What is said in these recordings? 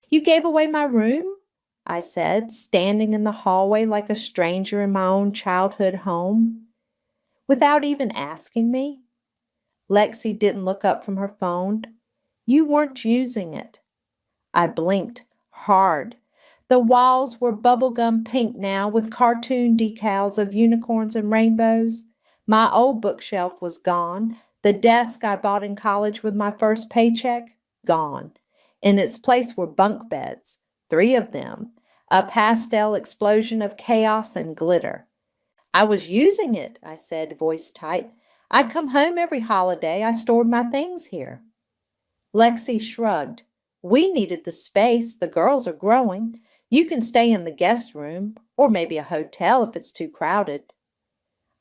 You gave away my room? I said, standing in the hallway like a stranger in my own childhood home. Without even asking me? Lexi didn't look up from her phone. You weren't using it. I blinked hard. The walls were bubblegum pink now with cartoon decals of unicorns and rainbows. My old bookshelf was gone. The desk I bought in college with my first paycheck, gone. In its place were bunk beds, 3 of them, a pastel explosion of chaos and glitter. I was using it, I said, voice tight. I come home every holiday. I stored my things here. Lexi shrugged. We needed the space. The girls are growing. You can stay in the guest room, or maybe a hotel if it's too crowded.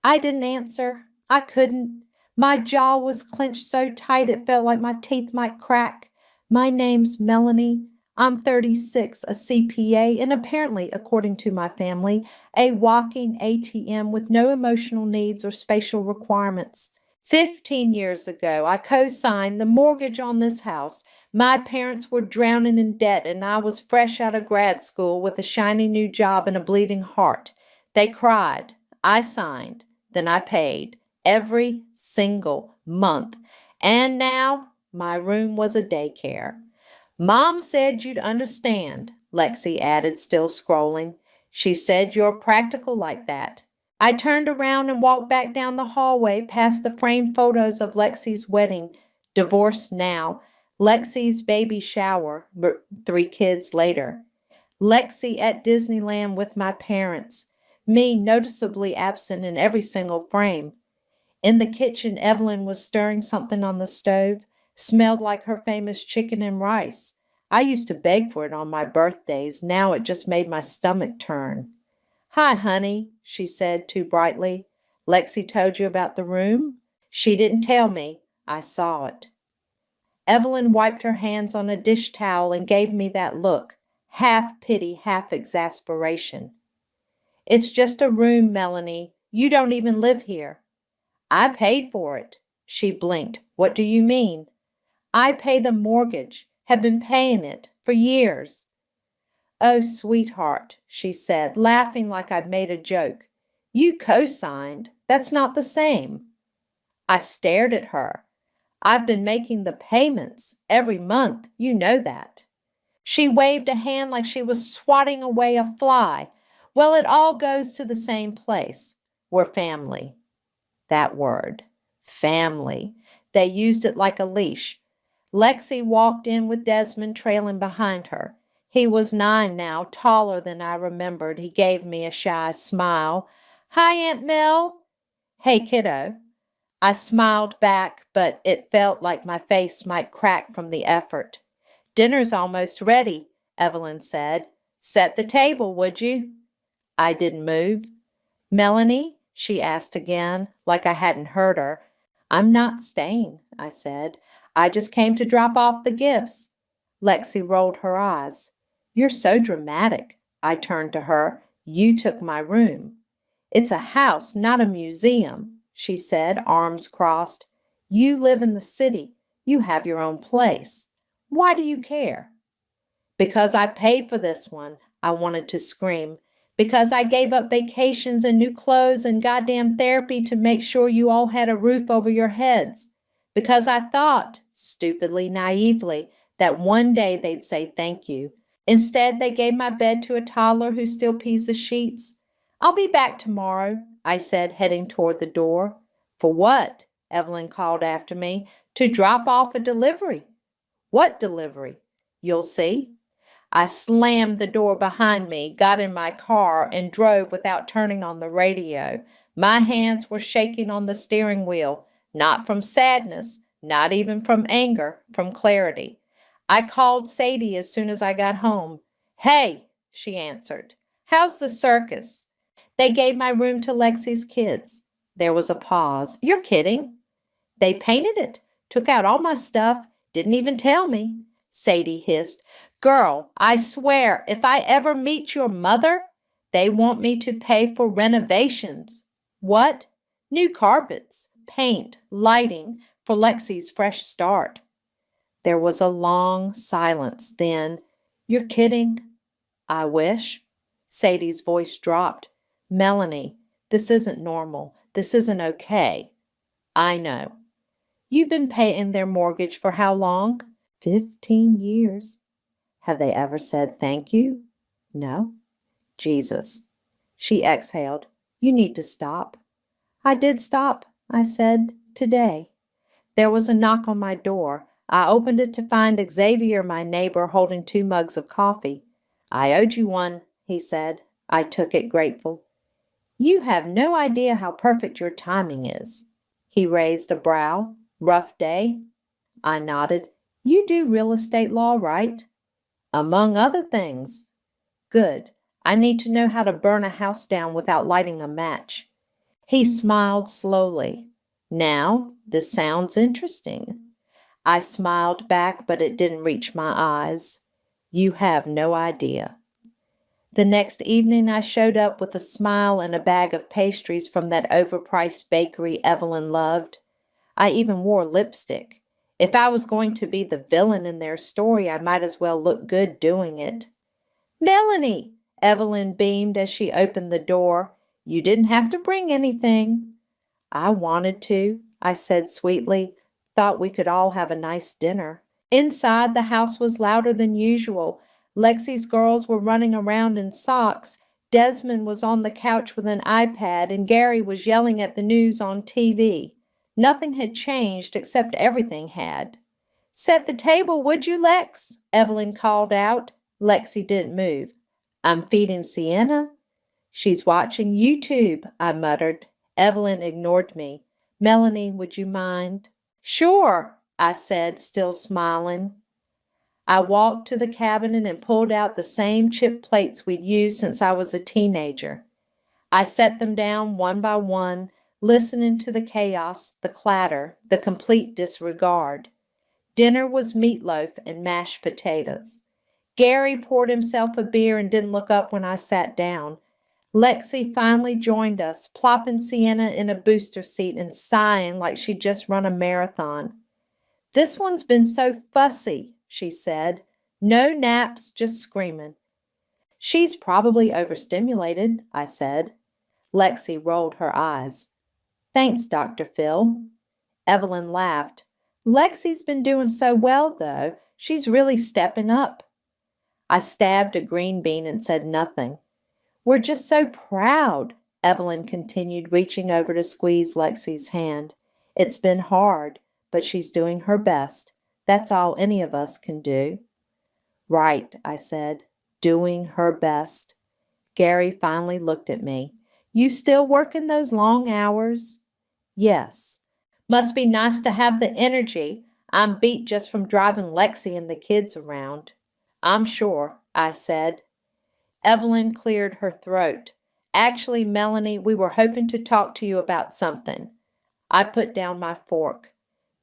I didn't answer. I couldn't. My jaw was clenched so tight it felt like my teeth might crack. My name's Melanie. I'm 36, a CPA, and apparently, according to my family, a walking ATM with no emotional needs or spatial requirements. 15 years ago, I co-signed the mortgage on this house. My parents were drowning in debt, and I was fresh out of grad school with a shiny new job and a bleeding heart. They cried. I signed. Then I paid every single month. And now my room was a daycare. Mom said you'd understand, Lexi added, still scrolling. She said you're practical like that. I turned around and walked back down the hallway past the framed photos of Lexi's wedding, divorced now, Lexi's baby shower, 3 kids later, Lexi at Disneyland with my parents, me noticeably absent in every single frame. In the kitchen, Evelyn was stirring something on the stove, smelled like her famous chicken and rice. I used to beg for it on my birthdays. Now it just made my stomach turn. Hi, honey, she said too brightly. Lexi told you about the room? She didn't tell me. I saw it. Evelyn wiped her hands on a dish towel and gave me that look, half pity, half exasperation. It's just a room, Melanie. You don't even live here. I paid for it. She blinked. What do you mean? I pay the mortgage, have been paying it for years. Oh, sweetheart, she said, laughing like I'd made a joke. You co-signed. That's not the same. I stared at her. I've been making the payments every month. You know that. She waved a hand like she was swatting away a fly. Well, it all goes to the same place. We're family. That word. Family. They used it like a leash. Lexi walked in with Desmond trailing behind her. He was 9 now, taller than I remembered. He gave me a shy smile. Hi, Aunt Mel. Hey, kiddo. I smiled back, but it felt like my face might crack from the effort. Dinner's almost ready, Evelyn said. Set the table, would you? I didn't move. Melanie, she asked again, like I hadn't heard her. I'm not staying, I said. I just came to drop off the gifts. Lexi rolled her eyes. You're so dramatic. I turned to her. You took my room. It's a house, not a museum, she said, arms crossed. You live in the city. You have your own place. Why do you care? Because I paid for this one, I wanted to scream. Because I gave up vacations and new clothes and goddamn therapy to make sure you all had a roof over your heads. Because I thought, stupidly, naively, that one day they'd say thank you. Instead, they gave my bed to a toddler who still pees the sheets. I'll be back tomorrow, I said, heading toward the door. For what? Evelyn called after me. To drop off a delivery. What delivery? You'll see. I slammed the door behind me, got in my car, and drove without turning on the radio. My hands were shaking on the steering wheel, not from sadness, not even from anger, from clarity. I called Sadie as soon as I got home. Hey, she answered. How's the circus? They gave my room to Lexi's kids. There was a pause. You're kidding. They painted it, took out all my stuff, didn't even tell me. Sadie hissed. Girl, I swear, if I ever meet your mother, they want me to pay for renovations. What? New carpets, paint, lighting for Lexi's fresh start. There was a long silence. Then, You're kidding. I wish. Sadie's voice dropped. Melanie, this isn't normal. This isn't okay. I know. You've been paying their mortgage for how long? 15 years. Have they ever said thank you? No. Jesus. She exhaled. You need to stop. I did stop, I said, today. There was a knock on my door. I opened it to find Xavier, my neighbor, holding 2 mugs of coffee. I owed you one, he said. I took it, grateful. You have no idea how perfect your timing is. He raised a brow. Rough day? I nodded. You do real estate law, right? Among other things. Good. I need to know how to burn a house down without lighting a match. He smiled slowly. Now, this sounds interesting. I smiled back, but it didn't reach my eyes. You have no idea. The next evening I showed up with a smile and a bag of pastries from that overpriced bakery Evelyn loved. I even wore lipstick. If I was going to be the villain in their story, I might as well look good doing it. Melanie! Evelyn beamed as she opened the door. You didn't have to bring anything. I wanted to, I said sweetly. Thought we could all have a nice dinner. Inside, the house was louder than usual. Lexi's girls were running around in socks. Desmond was on the couch with an iPad, and Gary was yelling at the news on TV. Nothing had changed except everything had. Set the table, would you, Lex? Evelyn called out. Lexi didn't move. I'm feeding Sienna. She's watching YouTube, I muttered. Evelyn ignored me. Melanie, would you mind? Sure, I said, still smiling. I walked to the cabinet and pulled out the same chip plates we'd used since I was a teenager. I set them down one by one, listening to the chaos, the clatter, the complete disregard. Dinner was meatloaf and mashed potatoes. Gary poured himself a beer and didn't look up when I sat down. Lexi finally joined us, plopping Sienna in a booster seat and sighing like she'd just run a marathon. This one's been so fussy, she said. No naps, just screaming. She's probably overstimulated, I said. Lexi rolled her eyes. Thanks, Dr. Phil. Evelyn laughed. Lexi's been doing so well, though. She's really stepping up. I stabbed a green bean and said nothing. We're just so proud, Evelyn continued, reaching over to squeeze Lexi's hand. It's been hard, but she's doing her best. That's all any of us can do. Right, I said, doing her best. Gary finally looked at me. You still working those long hours? Yes. Must be nice to have the energy. I'm beat just from driving Lexi and the kids around. I'm sure, I said. Evelyn cleared her throat. Actually, Melanie, we were hoping to talk to you about something. I put down my fork.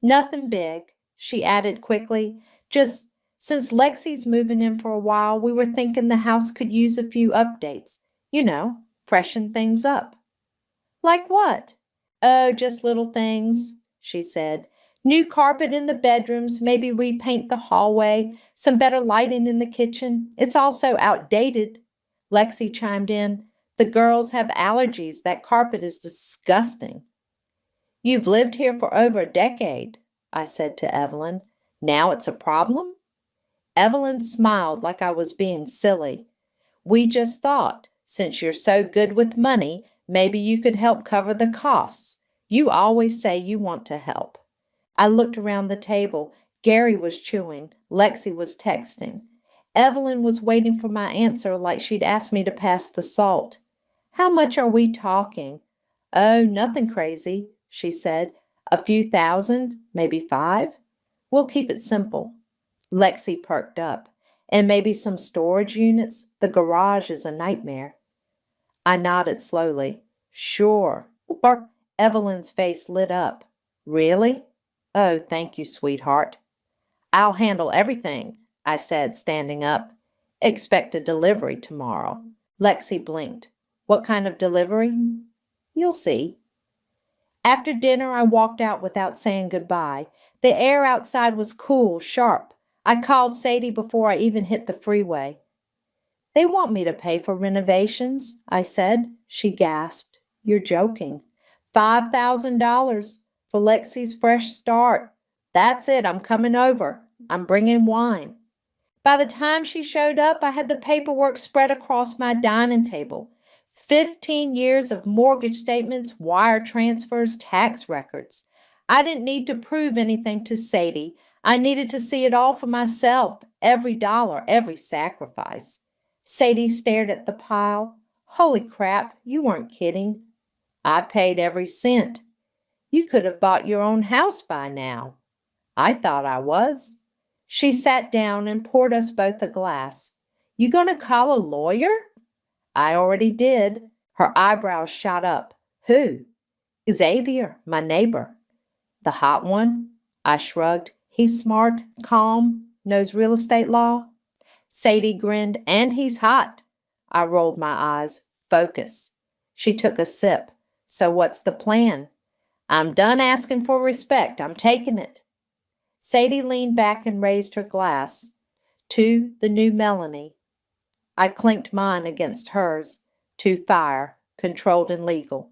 Nothing big, she added quickly. Just since Lexi's moving in for a while, we were thinking the house could use a few updates. You know, freshen things up. Like what? Oh, just little things, she said. New carpet in the bedrooms, maybe repaint the hallway, some better lighting in the kitchen. It's all so outdated. Lexi chimed in. The girls have allergies. That carpet is disgusting. You've lived here for over a decade, I said to Evelyn. Now it's a problem? Evelyn smiled like I was being silly. We just thought, since you're so good with money, maybe you could help cover the costs. You always say you want to help. I looked around the table. Gary was chewing. Lexi was texting. Evelyn was waiting for my answer like she'd asked me to pass the salt. How much are we talking? Oh, nothing crazy, she said. A few thousand, maybe 5. We'll keep it simple. Lexi perked up. And maybe some storage units? The garage is a nightmare. I nodded slowly. Sure. Evelyn's face lit up. Really? Oh, thank you, sweetheart. I'll handle everything, I said, standing up. Expect a delivery tomorrow. Lexi blinked. What kind of delivery? You'll see. After dinner, I walked out without saying goodbye. The air outside was cool, sharp. I called Sadie before I even hit the freeway. They want me to pay for renovations, I said. She gasped. You're joking. $5,000 for Lexi's fresh start. That's it. I'm coming over. I'm bringing wine. By the time she showed up, I had the paperwork spread across my dining table. 15 years of mortgage statements, wire transfers, tax records. I didn't need to prove anything to Sadie. I needed to see it all for myself, every dollar, every sacrifice. Sadie stared at the pile. Holy crap, you weren't kidding. I paid every cent. You could have bought your own house by now. I thought I was. She sat down and poured us both a glass. You going to call a lawyer? I already did. Her eyebrows shot up. Who? Xavier, my neighbor. The hot one? I shrugged. He's smart, calm, knows real estate law. Sadie grinned. And he's hot. I rolled my eyes. Focus. She took a sip. So what's the plan? I'm done asking for respect. I'm taking it. Sadie leaned back and raised her glass. To the new Melanie. I clinked mine against hers. To fire, controlled and legal.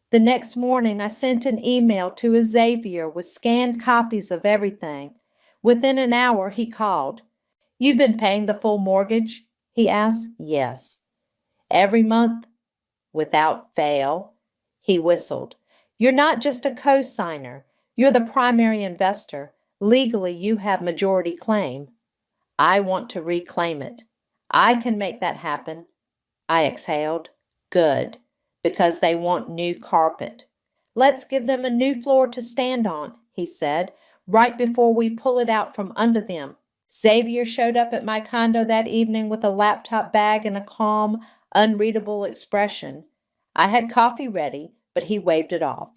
The next morning, I sent an email to Xavier with scanned copies of everything. Within an hour, he called. You've been paying the full mortgage? He asked. Yes. Every month? Without fail. He whistled. You're not just a co-signer. You're the primary investor. Legally, you have majority claim. I want to reclaim it. I can make that happen. I exhaled. Good, because they want new carpet. Let's give them a new floor to stand on, he said, right before we pull it out from under them. Xavier showed up at my condo that evening with a laptop bag and a calm, unreadable expression. I had coffee ready, but he waved it off.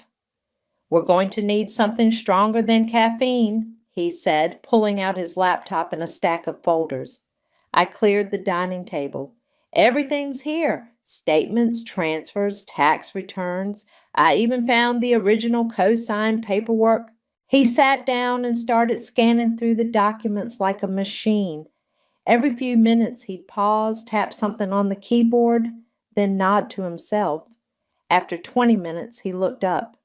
We're going to need something stronger than caffeine, he said, pulling out his laptop and a stack of folders. I cleared the dining table. Everything's here. Statements, transfers, tax returns. I even found the original co-signed paperwork. He sat down and started scanning through the documents like a machine. Every few minutes he'd pause, tap something on the keyboard, then nod to himself. After 20 minutes, he looked up.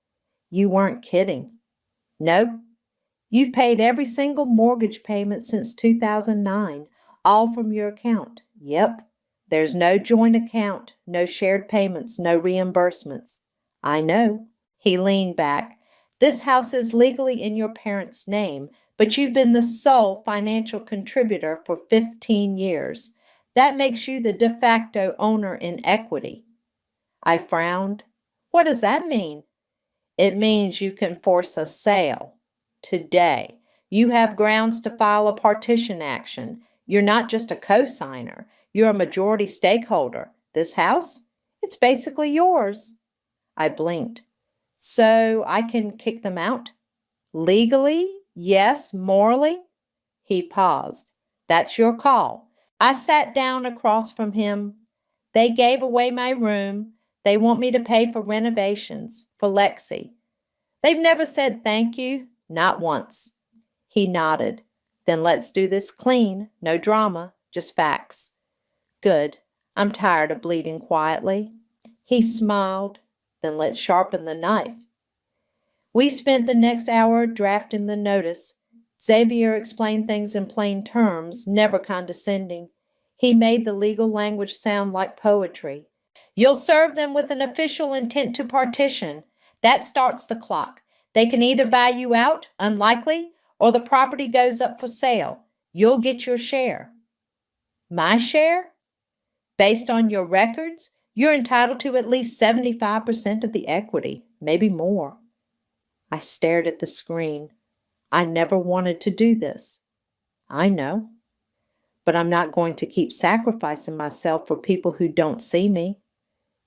You weren't kidding. Nope. You've paid every single mortgage payment since 2009, all from your account. Yep. There's no joint account, no shared payments, no reimbursements. I know. He leaned back. This house is legally in your parents' name, but you've been the sole financial contributor for 15 years. That makes you the de facto owner in equity. I frowned. What does that mean? It means you can force a sale. Today, you have grounds to file a partition action. You're not just a co-signer. You're a majority stakeholder. This house? It's basically yours. I blinked. So I can kick them out? Legally? Yes. Morally? He paused. That's your call. I sat down across from him. They gave away my room. They want me to pay for renovations, for Lexi. They've never said thank you, not once. He nodded. Then let's do this clean, no drama, just facts. Good. I'm tired of bleeding quietly. He smiled. Then let's sharpen the knife. We spent the next hour drafting the notice. Xavier explained things in plain terms, never condescending. He made the legal language sound like poetry. You'll serve them with an official intent to partition. That starts the clock. They can either buy you out, unlikely, or the property goes up for sale. You'll get your share. My share? Based on your records, you're entitled to at least 75% of the equity, maybe more. I stared at the screen. I never wanted to do this. I know. But I'm not going to keep sacrificing myself for people who don't see me.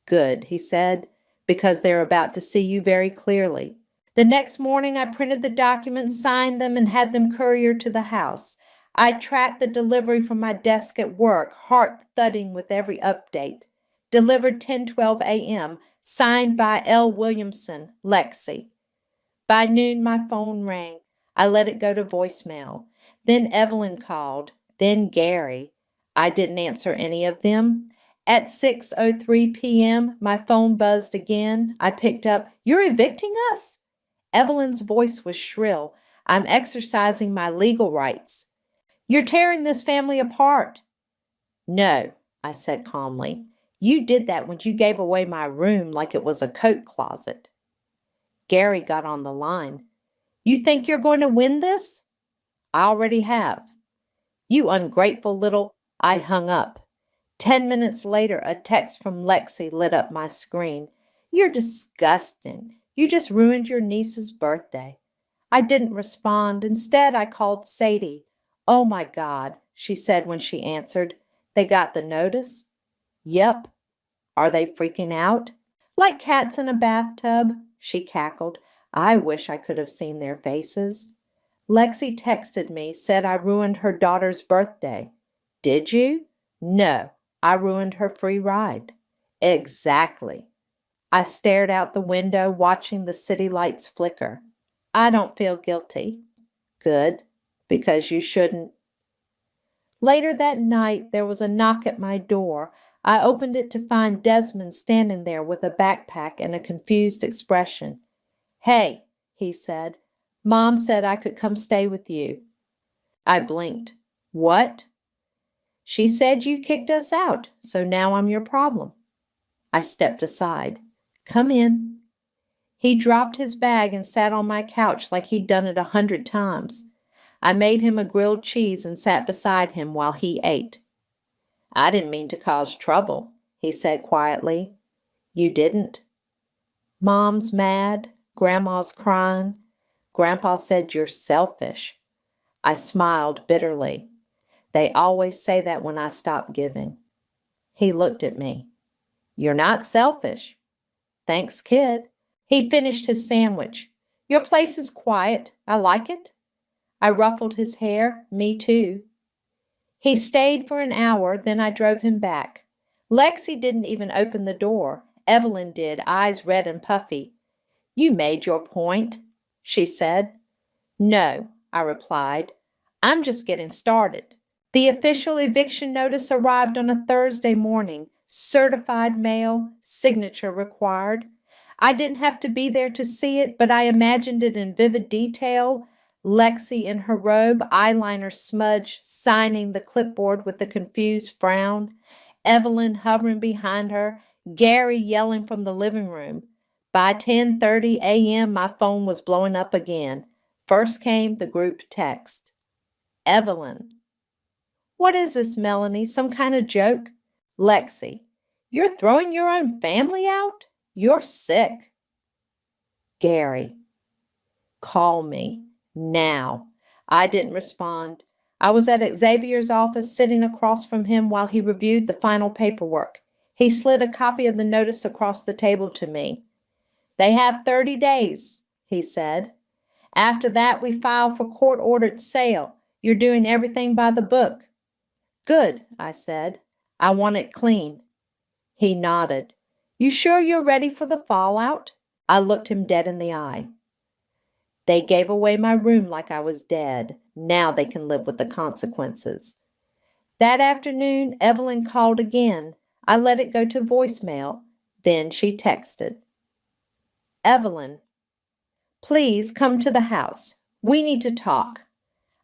Good, he said, because they're about to see you very clearly. The next morning I printed the documents, signed them, and had them couriered to the house. I tracked the delivery from my desk at work, heart thudding with every update. Delivered 10:12 a.m., signed by L. Williamson, Lexi. By noon my phone rang. I let it go to voicemail. Then Evelyn called, then Gary. I didn't answer any of them. At 6:03 p.m., my phone buzzed again. I picked up, "You're evicting us?" Evelyn's voice was shrill. "I'm exercising my legal rights." "You're tearing this family apart." "No," I said calmly. "You did that when you gave away my room like it was a coat closet." Gary got on the line. "You think you're going to win this?" "I already have." "You ungrateful little—" I hung up. 10 minutes later, a text from Lexi lit up my screen. "You're disgusting. You just ruined your niece's birthday." I didn't respond. Instead, I called Sadie. "Oh my God," she said when she answered. "They got the notice?" "Yep." "Are they freaking out?" "Like cats in a bathtub," she cackled. I wish I could have seen their faces. Lexi texted me, said I ruined her daughter's birthday. "Did you?" "No, I ruined her free ride." "Exactly." I stared out the window, watching the city lights flicker. "I don't feel guilty." "Good, because you shouldn't." Later that night, there was a knock at my door. I opened it to find Desmond standing there with a backpack and a confused expression. "Hey," he said, "Mom said I could come stay with you." I blinked. "What?" "She said you kicked us out, so now I'm your problem." I stepped aside. "Come in." He dropped his bag and sat on my couch like he'd done it 100 times. I made him a grilled cheese and sat beside him while he ate. "I didn't mean to cause trouble," he said quietly. "You didn't?" "Mom's mad. Grandma's crying. Grandpa said you're selfish." I smiled bitterly. "They always say that when I stop giving." He looked at me. "You're not selfish." "Thanks, kid." He finished his sandwich. "Your place is quiet. I like it." I ruffled his hair. "Me too." He stayed for an hour, then I drove him back. Lexi didn't even open the door. Evelyn did, eyes red and puffy. "You made your point," she said. "No," I replied. "I'm just getting started." The official eviction notice arrived on a Thursday morning. Certified mail, signature required. I didn't have to be there to see it, but I imagined it in vivid detail. Lexi in her robe, eyeliner smudge, signing the clipboard with a confused frown. Evelyn hovering behind her. Gary yelling from the living room. By 10:30 a.m., my phone was blowing up again. First came the group text. "Evelyn." "What is this, Melanie? Some kind of joke?" "Lexi, you're throwing your own family out? You're sick." "Gary, call me now." I didn't respond. I was at Xavier's office, sitting across from him while he reviewed the final paperwork. He slid a copy of the notice across the table to me. "They have 30 days, he said. "After that, we file for court-ordered sale. You're doing everything by the book." "Good," I said. "I want it clean." He nodded. "You sure you're ready for the fallout?" I looked him dead in the eye. "They gave away my room like I was dead. Now they can live with the consequences." That afternoon, Evelyn called again. I let it go to voicemail. Then she texted. "Evelyn, please come to the house. We need to talk."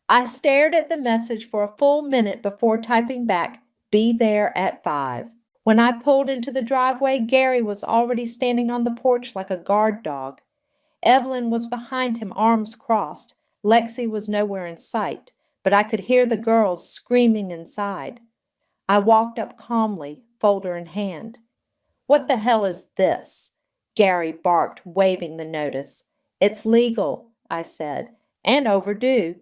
I stared at the message for a full minute before typing back, "Be there at 5." When I pulled into the driveway, Gary was already standing on the porch like a guard dog. Evelyn was behind him, arms crossed. Lexi was nowhere in sight, but I could hear the girls screaming inside. I walked up calmly, folder in hand. "What the hell is this?" Gary barked, waving the notice. "It's legal," I said, "and overdue."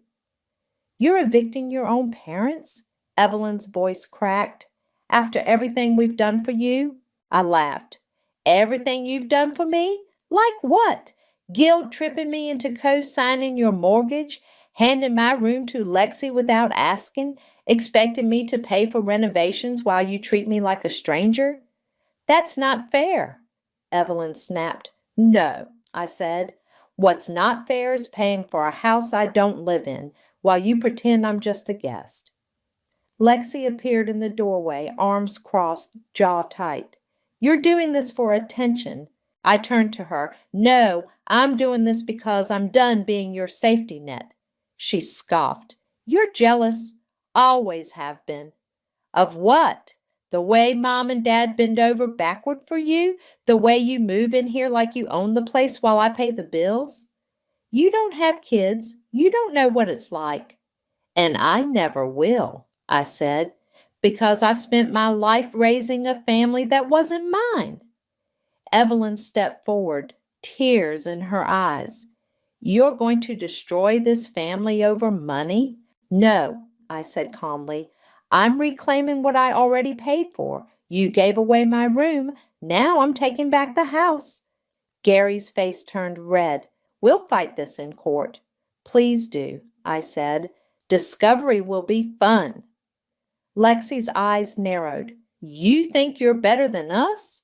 "You're evicting your own parents?" Evelyn's voice cracked. "After everything we've done for you?" I laughed. "Everything you've done for me? Like what? Guilt-tripping me into co-signing your mortgage, handing my room to Lexi without asking, expecting me to pay for renovations while you treat me like a stranger?" "That's not fair," Evelyn snapped. "No," I said. "What's not fair is paying for a house I don't live in, while you pretend I'm just a guest." Lexi appeared in the doorway, arms crossed, jaw tight. "You're doing this for attention." I turned to her. "No, I'm doing this because I'm done being your safety net." She scoffed. "You're jealous. Always have been." "Of what? The way Mom and Dad bend over backward for you? The way you move in here like you own the place while I pay the bills? You don't have kids. You don't know what it's like." "And I never will," I said, "because I've spent my life raising a family that wasn't mine." Evelyn stepped forward, tears in her eyes. "You're going to destroy this family over money?" "No," I said calmly. "I'm reclaiming what I already paid for. You gave away my room. Now I'm taking back the house." Gary's face turned red. "We'll fight this in court." "Please do," I said. "Discovery will be fun." Lexi's eyes narrowed. "You think you're better than us?"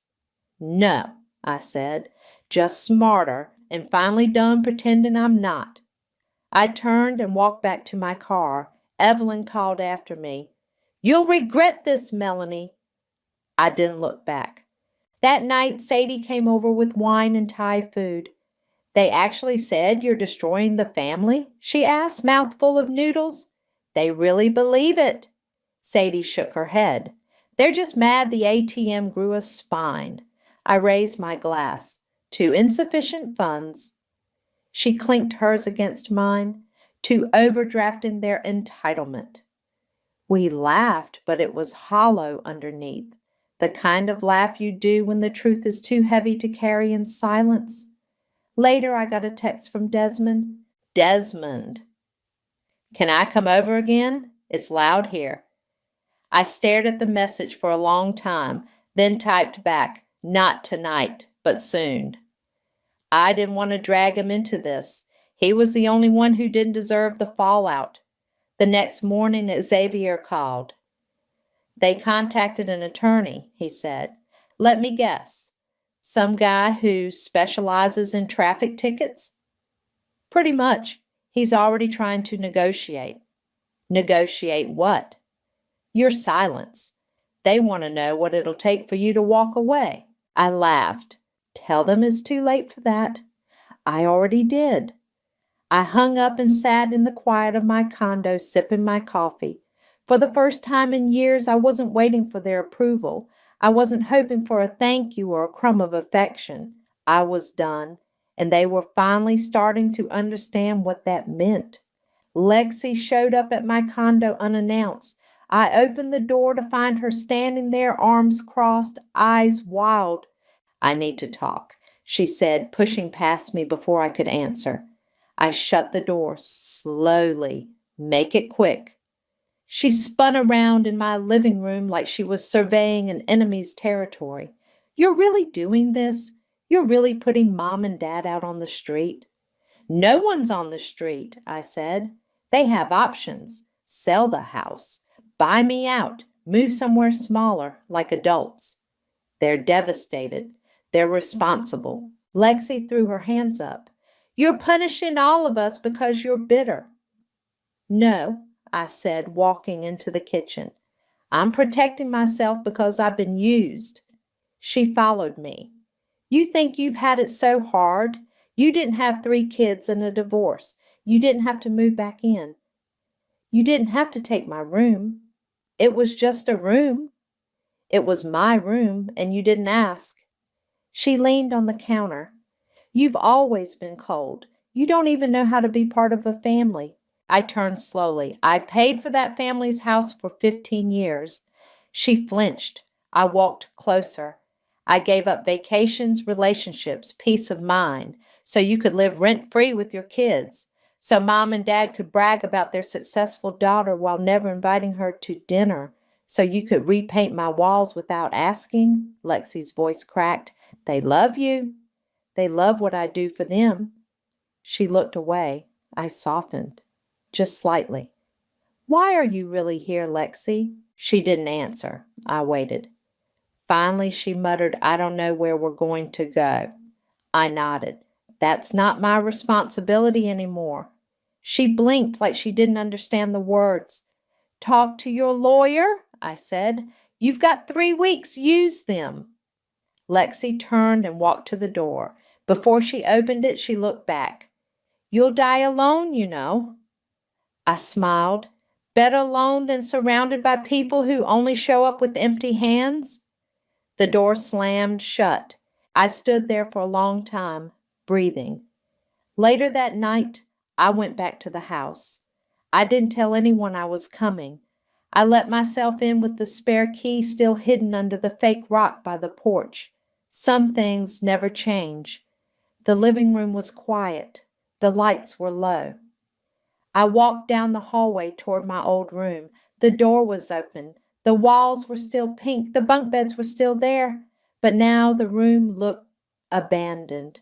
"No," I said, "just smarter and finally done pretending I'm not." I turned and walked back to my car. Evelyn called after me, "You'll regret this, Melanie." I didn't look back. That night, Sadie came over with wine and Thai food. "They actually said you're destroying the family?" she asked, mouthful of noodles. "They really believe it." Sadie shook her head. "They're just mad the ATM grew a spine." I raised my glass. "To insufficient funds." She clinked hers against mine. "To overdrafting their entitlement." We laughed, but it was hollow underneath. The kind of laugh you do when the truth is too heavy to carry in silence. Later, I got a text from Desmond. "Desmond, can I come over again? It's loud here." I stared at the message for a long time, then typed back, "Not tonight, but soon." I didn't want to drag him into this. He was the only one who didn't deserve the fallout. The next morning, Xavier called. "They contacted an attorney," he said. "Let me guess. Some guy who specializes in traffic tickets?" "Pretty much. He's already trying to negotiate." "Negotiate what?" "Your silence. They want to know what it'll take for you to walk away." I laughed. "Tell them it's too late for that." I already did. I hung up and sat in the quiet of my condo sipping my coffee. For the first time in years, I wasn't waiting for their approval. I wasn't hoping for a thank you or a crumb of affection. I was done, and they were finally starting to understand what that meant. Lexi showed up at my condo unannounced. I opened the door to find her standing there, arms crossed, eyes wild. "I need to talk," she said, pushing past me before I could answer. I shut the door slowly. "Make it quick." She spun around in my living room like she was surveying an enemy's territory. "You're really doing this? You're really putting Mom and Dad out on the street?" "No one's on the street," I said. "They have options. Sell the house. Buy me out. Move somewhere smaller, like adults." "They're devastated. They're responsible." Lexi threw her hands up. "You're punishing all of us because you're bitter." "No," I said, walking into the kitchen. "I'm protecting myself because I've been used." She followed me. "You think you've had it so hard? You didn't have 3 kids and a divorce. You didn't have to move back in. You didn't have to take my room. It was just a room. It was my room, and you didn't ask." She leaned on the counter. "You've always been cold. You don't even know how to be part of a family." I turned slowly. "I paid for that family's house for 15 years. She flinched. I walked closer. "I gave up vacations, relationships, peace of mind, so you could live rent-free with your kids, so Mom and Dad could brag about their successful daughter while never inviting her to dinner, so you could repaint my walls without asking." Lexi's voice cracked. "They love you. They love what I do for them." She looked away. I softened. Just slightly. "Why are you really here, Lexi?" She didn't answer. I waited. Finally, she muttered, "I don't know where we're going to go." I nodded. "That's not my responsibility anymore." She blinked like she didn't understand the words. "Talk to your lawyer," I said. "You've got 3 weeks. Use them." Lexi turned and walked to the door. Before she opened it, she looked back. "You'll die alone, you know." I smiled. "Better alone than surrounded by people who only show up with empty hands." The door slammed shut. I stood there for a long time, breathing. Later that night, I went back to the house. I didn't tell anyone I was coming. I let myself in with the spare key still hidden under the fake rock by the porch. Some things never change. The living room was quiet. The lights were low. I walked down the hallway toward my old room. The door was open. The walls were still pink. The bunk beds were still there. But now the room looked abandoned.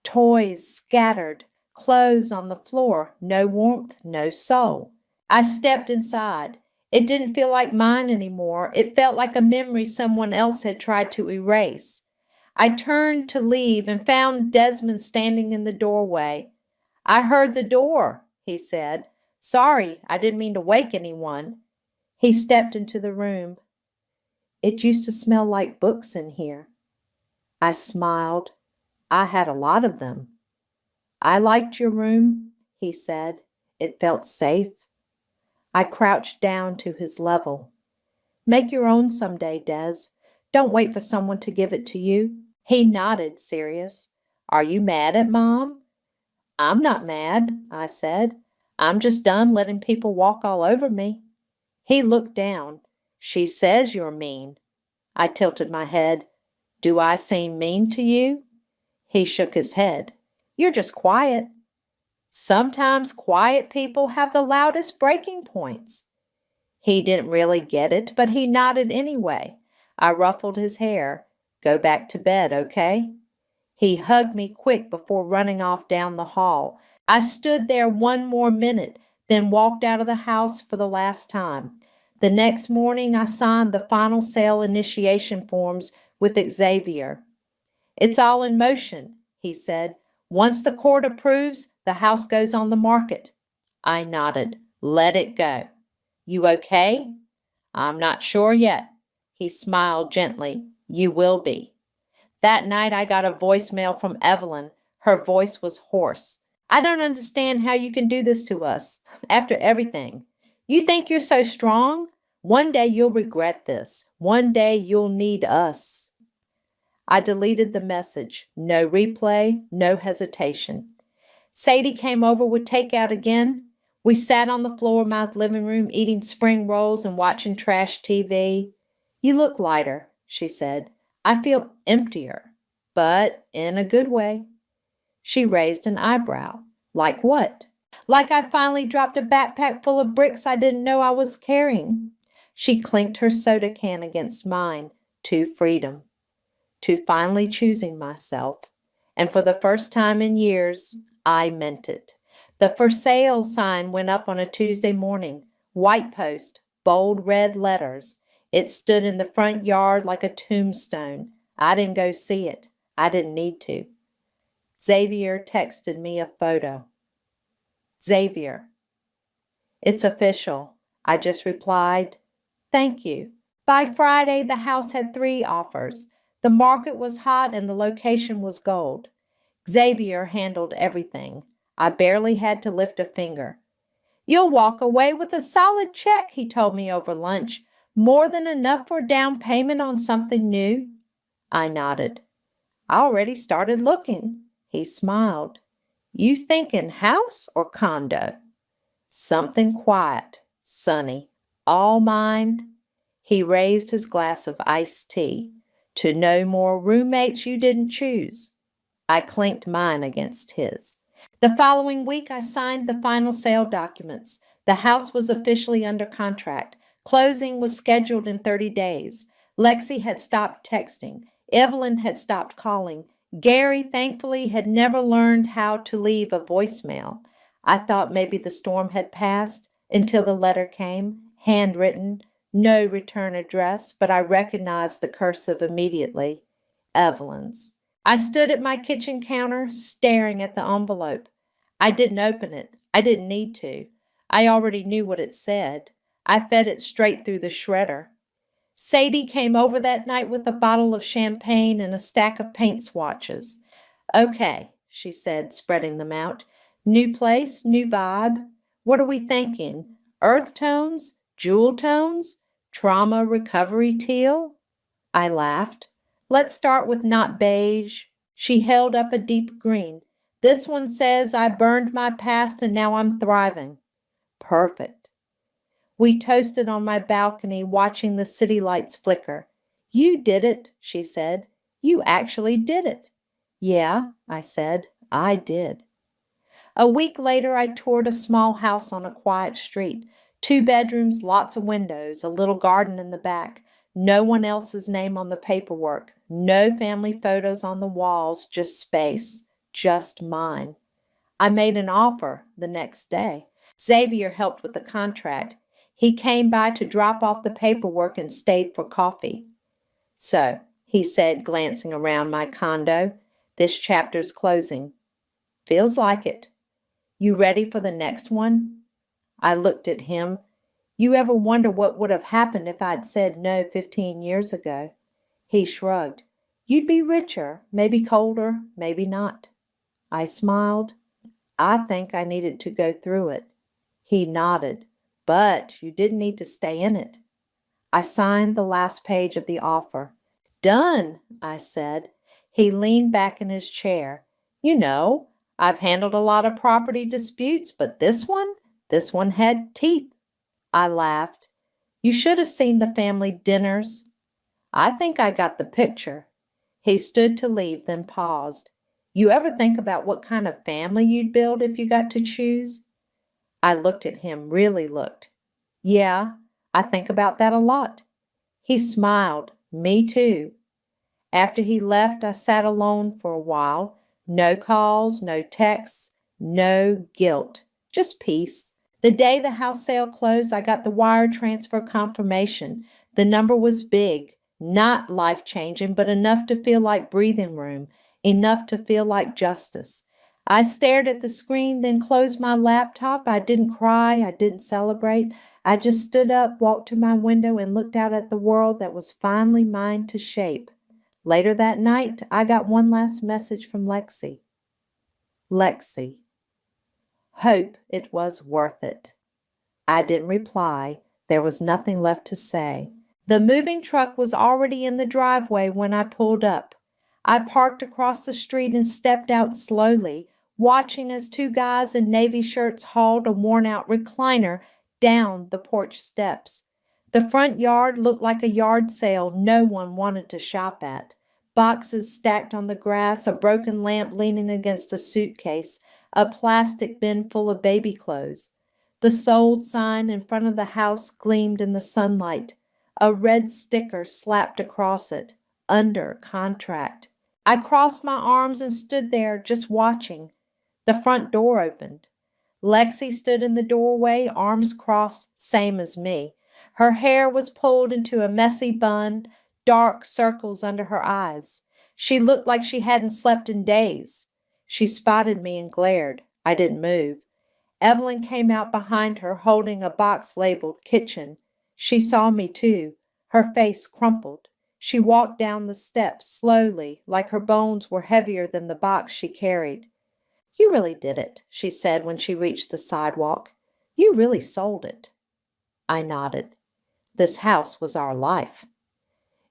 Toys scattered. Clothes on the floor. No warmth, no soul. I stepped inside. It didn't feel like mine anymore. It felt like a memory someone else had tried to erase. I turned to leave and found Desmond standing in the doorway. "I heard the door," he said. "Sorry, I didn't mean to wake anyone." He stepped into the room. "It used to smell like books in here." I smiled. I had a lot of them. "I liked your room," he said. "It felt safe." I crouched down to his level. "Make your own someday, Des. Don't wait for someone to give it to you." He nodded, serious. "Are you mad at Mom?" "I'm not mad," I said. "I'm just done letting people walk all over me." He looked down. "She says you're mean." I tilted my head. "Do I seem mean to you?" He shook his head. "You're just quiet." "Sometimes quiet people have the loudest breaking points." He didn't really get it, but he nodded anyway. I ruffled his hair. "Go back to bed, okay?" He hugged me quick before running off down the hall. I stood there one more minute, then walked out of the house for the last time. The next morning, I signed the final sale initiation forms with Xavier. "It's all in motion," he said. "Once the court approves, the house goes on the market." I nodded. "Let it go." "You okay?" "I'm not sure yet." He smiled gently. "You will be." That night I got a voicemail from Evelyn. Her voice was hoarse. "I don't understand how you can do this to us, after everything. You think you're so strong? One day you'll regret this. One day you'll need us." I deleted the message. No replay, no hesitation. Sadie came over with takeout again. We sat on the floor of my living room eating spring rolls and watching trash TV. "You look lighter," she said. "I feel emptier, but in a good way." She raised an eyebrow. "Like what?" "Like I finally dropped a backpack full of bricks I didn't know I was carrying." She clinked her soda can against mine. To freedom. To finally choosing myself. And for the first time in years, I meant it. The for sale sign went up on a Tuesday morning. White post, bold red letters. It stood in the front yard like a tombstone. I didn't go see it. I didn't need to. Xavier texted me a photo. "Xavier, it's official." I just replied, "Thank you." By Friday, the house had 3 offers. The market was hot and the location was gold. Xavier handled everything. I barely had to lift a finger. "You'll walk away with a solid check," he told me over lunch. "More than enough for a down payment on something new." I nodded. "I already started looking." He smiled. "You thinking house or condo?" "Something quiet, sunny, all mine." He raised his glass of iced tea. "To no more roommates you didn't choose." I clinked mine against his. The following week, I signed the final sale documents. The house was officially under contract. Closing was scheduled in 30 days. Lexi had stopped texting. Evelyn had stopped calling. Gary, thankfully, had never learned how to leave a voicemail. I thought maybe the storm had passed until the letter came, handwritten, no return address, but I recognized the cursive immediately. Evelyn's. I stood at my kitchen counter, staring at the envelope. I didn't open it. I didn't need to. I already knew what it said. I fed it straight through the shredder. Sadie came over that night with a bottle of champagne and a stack of paint swatches. Okay, she said, spreading them out. New place, new vibe. What are we thinking? Earth tones? Jewel tones? Trauma recovery teal? I laughed. Let's start with not beige. She held up a deep green. This one says I burned my past and now I'm thriving. Perfect. We toasted on my balcony, watching the city lights flicker. You did it, she said. You actually did it. Yeah, I said. I did. A week later, I toured a small house on a quiet street. 2 bedrooms, lots of windows, a little garden in the back. No one else's name on the paperwork. No family photos on the walls, just space. Just mine. I made an offer the next day. Xavier helped with the contract. He came by to drop off the paperwork and stayed for coffee. So, he said, glancing around my condo, this chapter's closing. Feels like it. You ready for the next one? I looked at him. You ever wonder what would have happened if I'd said no 15 years ago? He shrugged. You'd be richer, maybe colder, maybe not. I smiled. I think I needed to go through it. He nodded. But you didn't need to stay in it. I signed the last page of the offer. Done, I said. He leaned back in his chair. You know, I've handled a lot of property disputes, but this one had teeth. I laughed. You should have seen the family dinners. I think I got the picture. He stood to leave, then paused. You ever think about what kind of family you'd build if you got to choose? I looked at him, really looked. Yeah, I think about that a lot. He smiled. Me too. After he left, I sat alone for a while. No calls, no texts, no guilt, just peace. The day the house sale closed, I got the wire transfer confirmation. The number was big, not life-changing, but enough to feel like breathing room, enough to feel like justice. I stared at the screen, then closed my laptop. I didn't cry, I didn't celebrate. I just stood up, walked to my window, and looked out at the world that was finally mine to shape. Later that night, I got one last message from Lexi. Lexi. Hope it was worth it. I didn't reply. There was nothing left to say. The moving truck was already in the driveway when I pulled up. I parked across the street and stepped out slowly, watching as 2 guys in navy shirts hauled a worn-out recliner down the porch steps. The front yard looked like a yard sale no one wanted to shop at. Boxes stacked on the grass, a broken lamp leaning against a suitcase, a plastic bin full of baby clothes. The sold sign in front of the house gleamed in the sunlight. A red sticker slapped across it, under contract. I crossed my arms and stood there just watching. The front door opened. Lexi stood in the doorway, arms crossed, same as me. Her hair was pulled into a messy bun, dark circles under her eyes. She looked like she hadn't slept in days. She spotted me and glared. I didn't move. Evelyn came out behind her, holding a box labeled kitchen. She saw me too. Her face crumpled. She walked down the steps slowly, like her bones were heavier than the box she carried. You really did it, she said when she reached the sidewalk. You really sold it. I nodded. This house was our life.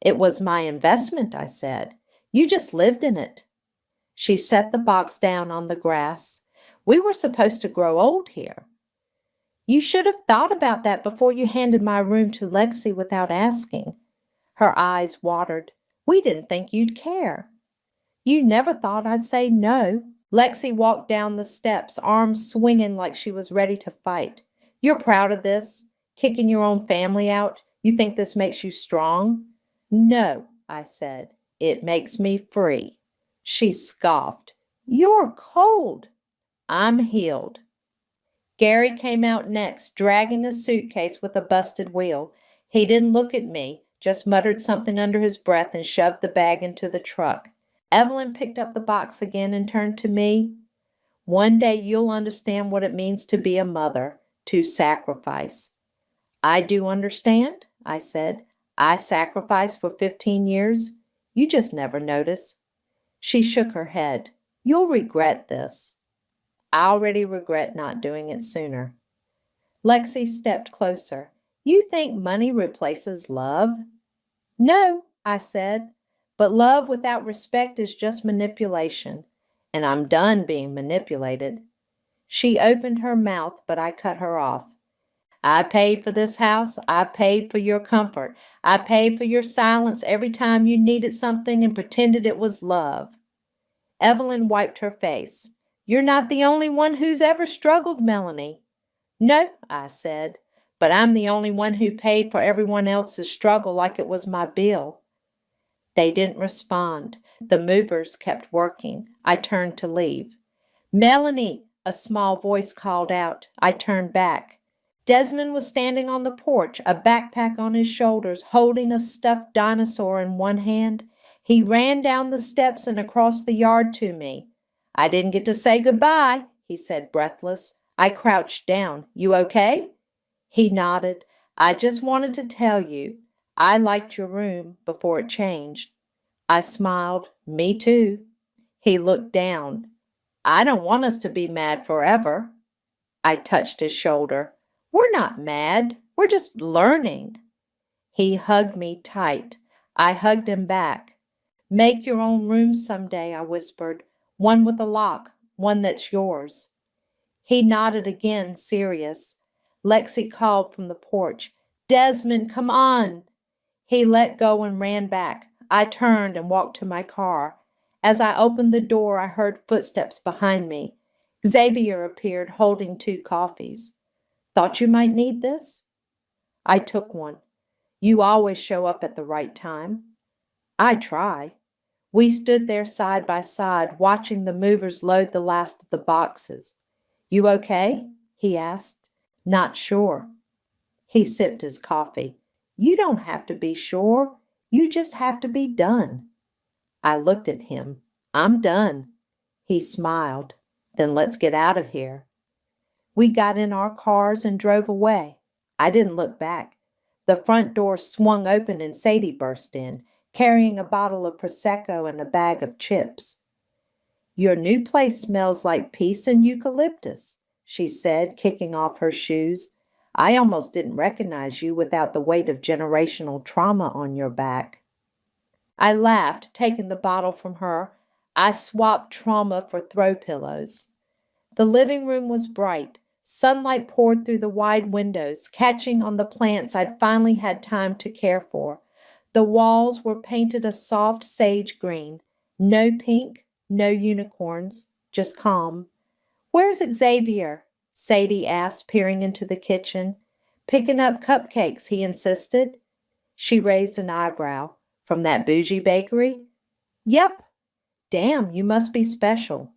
It was my investment, I said. You just lived in it. She set the box down on the grass. We were supposed to grow old here. You should have thought about that before you handed my room to Lexi without asking. Her eyes watered. We didn't think you'd care. You never thought I'd say no. Lexi walked down the steps, arms swinging like she was ready to fight. You're proud of this? Kicking your own family out? You think this makes you strong? No, I said. It makes me free. She scoffed. You're cold. I'm healed. Gary came out next, dragging a suitcase with a busted wheel. He didn't look at me, just muttered something under his breath and shoved the bag into the truck. Evelyn picked up the box again and turned to me. One day you'll understand what it means to be a mother, to sacrifice. I do understand, I said. I sacrificed for 15 years. You just never notice. She shook her head. You'll regret this. I already regret not doing it sooner. Lexi stepped closer. You think money replaces love? No, I said, but love without respect is just manipulation, and I'm done being manipulated. She opened her mouth, but I cut her off. I paid for this house. I paid for your comfort. I paid for your silence every time you needed something and pretended it was love. Evelyn wiped her face. You're not the only one who's ever struggled, Melanie. No, I said, but I'm the only one who paid for everyone else's struggle like it was my bill. They didn't respond. The movers kept working. I turned to leave. Melanie, a small voice called out. I turned back. Desmond was standing on the porch, a backpack on his shoulders, holding a stuffed dinosaur in one hand. He ran down the steps and across the yard to me. I didn't get to say goodbye, he said, breathless. I crouched down. You okay? He nodded. I just wanted to tell you, I liked your room before it changed. I smiled. Me too. He looked down. I don't want us to be mad forever. I touched his shoulder. We're not mad. We're just learning. He hugged me tight. I hugged him back. Make your own room someday, I whispered. One with a lock, one that's yours. He nodded again, serious. Lexi called from the porch. Desmond, come on. He let go and ran back. I turned and walked to my car. As I opened the door, I heard footsteps behind me. Xavier appeared holding 2 coffees. Thought you might need this? I took one. You always show up at the right time. I try. We stood there side by side, watching the movers load the last of the boxes. You okay? He asked. Not sure. He sipped his coffee. You don't have to be sure. You just have to be done. I looked at him. I'm done. He smiled. Then let's get out of here. We got in our cars and drove away. I didn't look back. The front door swung open and Sadie burst in, carrying a bottle of Prosecco and a bag of chips. Your new place smells like peace and eucalyptus, she said, kicking off her shoes. I almost didn't recognize you without the weight of generational trauma on your back. I laughed, taking the bottle from her. I swapped trauma for throw pillows. The living room was bright. Sunlight poured through the wide windows, catching on the plants I'd finally had time to care for. The walls were painted a soft sage green. No pink, no unicorns, just calm. Where's Xavier? Sadie asked, peering into the kitchen. Picking up cupcakes, he insisted. She raised an eyebrow. From that bougie bakery? Yep. Damn, you must be special.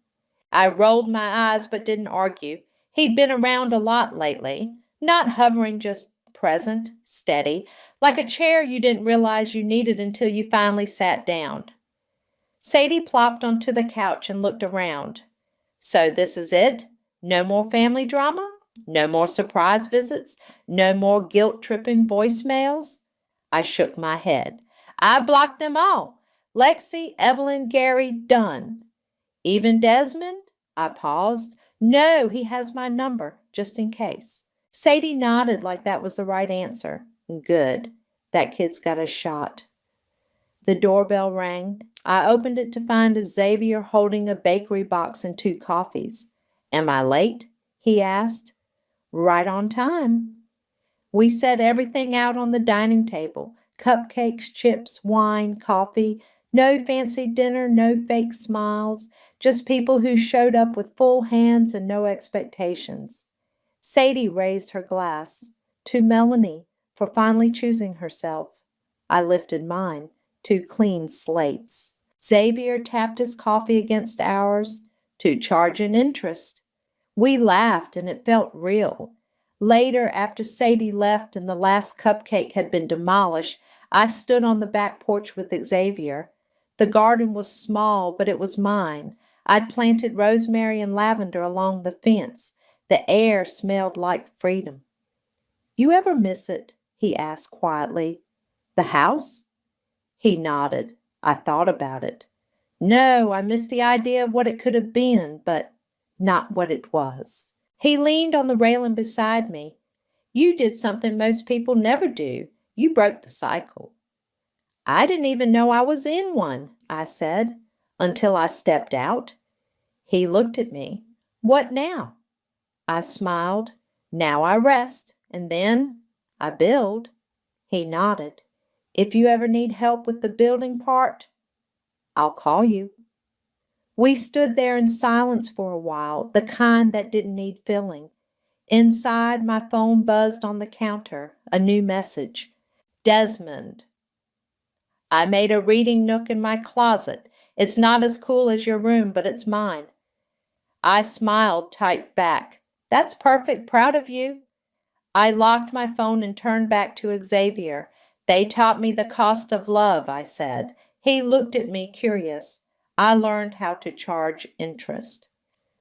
I rolled my eyes but didn't argue. He'd been around a lot lately, not hovering, just present, steady, like a chair you didn't realize you needed until you finally sat down. Sadie plopped onto the couch and looked around. So this is it? No more family drama? No more surprise visits? No more guilt-tripping voicemails? I shook my head. I blocked them all. Lexi, Evelyn, Gary, done. Even Desmond? I paused. No, he has my number, just in case. Sadie nodded like that was the right answer. Good. That kid's got a shot. The doorbell rang. I opened it to find Xavier holding a bakery box and 2 coffees. Am I late? He asked. Right on time. We set everything out on the dining table. Cupcakes, chips, wine, coffee. No fancy dinner, no fake smiles. Just people who showed up with full hands and no expectations. Sadie raised her glass. To Melanie, for finally choosing herself. I lifted mine. 2 clean slates. Xavier tapped his coffee against ours. To charge an interest. We laughed and it felt real. Later, after Sadie left and the last cupcake had been demolished, I stood on the back porch with Xavier. The garden was small, but it was mine. I'd planted rosemary and lavender along the fence. The air smelled like freedom. You ever miss it? He asked quietly. The house? He nodded. I thought about it. No, I miss the idea of what it could have been, but not what it was. He leaned on the railing beside me. You did something most people never do. You broke the cycle. I didn't even know I was in one, I said, until I stepped out. He looked at me. What now? I smiled. Now I rest, and then I build. He nodded. If you ever need help with the building part, I'll call you. We stood there in silence for a while, the kind that didn't need filling. Inside, my phone buzzed on the counter, a new message. Desmond, I made a reading nook in my closet. It's not as cool as your room, but it's mine. I smiled, typed back. That's perfect, proud of you. I locked my phone and turned back to Xavier. They taught me the cost of love, I said. He looked at me curious. I learned how to charge interest.